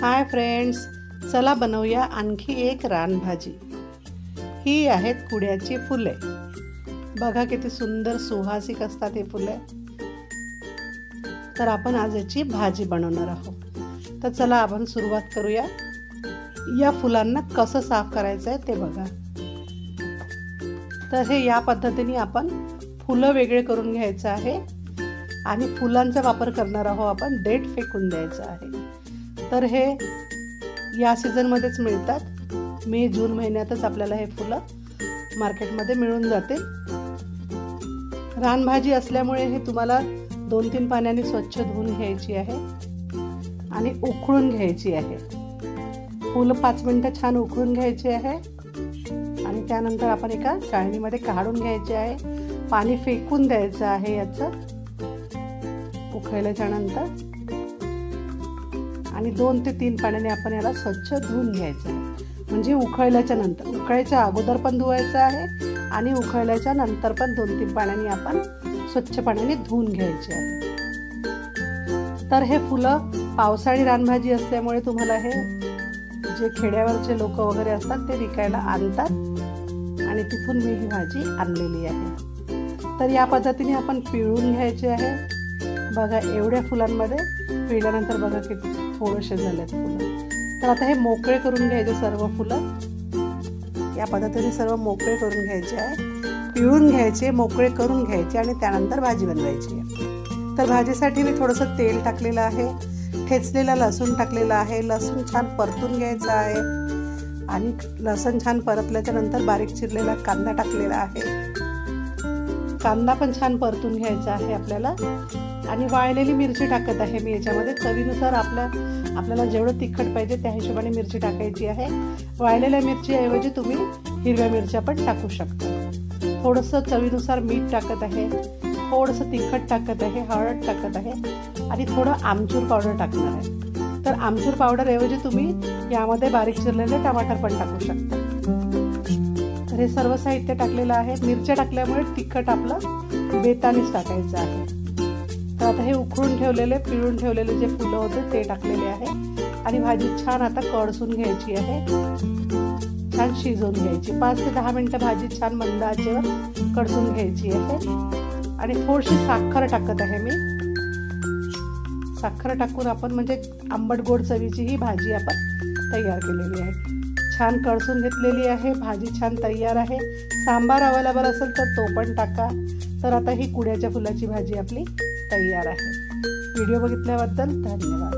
Hi friends, चला बनवूया आणखी एक रानभाजी। ही आहेत कुड्याची फुले। बघा किती सुंदर सुवासिक असतात हे फुले। तर आपण आज याची भाजी बनवणार आहोत। तर चला आपण सुरुवात करूया। या फुलांना कसं साफ करायचं आहे ते बघा। तर हे या पद्धतीने आपण फुलं वेगळे करून घ्यायचं आहे आणि फुलांचा वापर करणार आहोत आपण, देठ फेकून द्यायचं आहे। तर हे या सीझनमध्येच मिळतात। मे जून महिन्यातच आपल्याला हे फुलं मार्केटमध्ये मिळून जातील। रानभाजी असल्यामुळे हे तुम्हाला 2-3 पाण्याने स्वच्छ धुवून घ्यायची आहे आणि उकळून घ्यायची आहे। फुलं 5 मिनिटं छान उकळून घ्यायचे आहे आणि त्यानंतर आपण एका चाळणीमध्ये काढून घ्यायचे आहे। पाणी फेकून द्यायचं आहे याचं उकळल्याच्या नंतर, आणि 2 ते 3 पाण्याने आपण याला स्वच्छ धुवून घ्यायचं आहे। म्हणजे उकळल्याच्या नंतर, उकळायच्या अगोदर पण धुवायचं आहे आणि उकळल्याच्या नंतर पण 2-3 पाण्याने आपण स्वच्छ पाण्याने धुवून घ्यायचे आहे। तर हे फुलं पावसाळी रानभाजी असल्यामुळे तुम्हाला हे जे खेड्यावरचे लोक वगैरे असतात ते विकायला आणतात आणि तिथून मी ही भाजी आणलेली आहे। तर या पद्धतीने आपण पिळून घ्यायचे आहे। बघा एवढ्या फुलांमध्ये पिळल्यानंतर बघा किती थोडेसे झालेत फुलं। तर आता हे मोकळे करून घ्यायचे सर्व फुलं। या पद्धतीने सर्व मोकळे करून घ्यायचे आहे, पिळून घ्यायचे, मोकळे करून घ्यायचे आणि त्यानंतर भाजी बनवायची आहे। तर भाजीसाठी मी थोडंसं तेल टाकलेलं आहे, ठेचलेला लसूण टाकलेला आहे। लसूण छान परतून घ्यायचा आहे आणि लसूण छान परतल्याच्या नंतर बारीक चिरलेला कांदा टाकलेला आहे। कांदा पण छान परतून घ्यायचा आहे आपल्याला। आणि वाळलेली मिरची टाकत आहे मी याच्यामध्ये। चवीनुसार आपल्याला जेवढं तिखट पाहिजे त्या हिशोबाने मिरची टाकायची आहे। वाळलेल्या मिरचीऐवजी तुम्ही हिरव्या मिरच्या पण टाकू शकता। थोडंसं चवीनुसार मीठ टाकत आहे, थोडंसं तिखट टाकत आहे, हळद टाकत आहे आणि थोडं आमचूर पावडर टाकणार आहे। तर आमचूर पावडर ऐवजी तुम्ही यामध्ये बारीक चिरलेले टमाटर पण टाकू शकता। तर हे सर्व साहित्य टाकलेलं आहे। मिरच्या टाकल्यामुळे तिखट आपलं बेतानीच टाकायचं आहे। तर आता हे उकळून ठेवलेले, पिळून ठेवलेले जे फुलं होते ते टाकलेले आहे आणि भाजी छान आता कळसून घ्यायची आहे, छान शिजवून घ्यायची। 5 ते 10 मिनिटं भाजी छान मंद आचेवर कळसून घ्यायची आहे। आणि थोडीशी साखर टाकत आहे मी। साखर टाकून आपण म्हणजे आंबट गोड चवीची ही भाजी आपण तयार केलेली आहे। छान कळसून घेतलेली आहे, भाजी छान तयार आहे। सांबार अवेलेबल असेल तर तो पण टाका। तर आता ही कुड्याच्या फुलाची भाजी आपली तयार आहे। व्हिडिओ बघितल्याबद्दल धन्यवाद।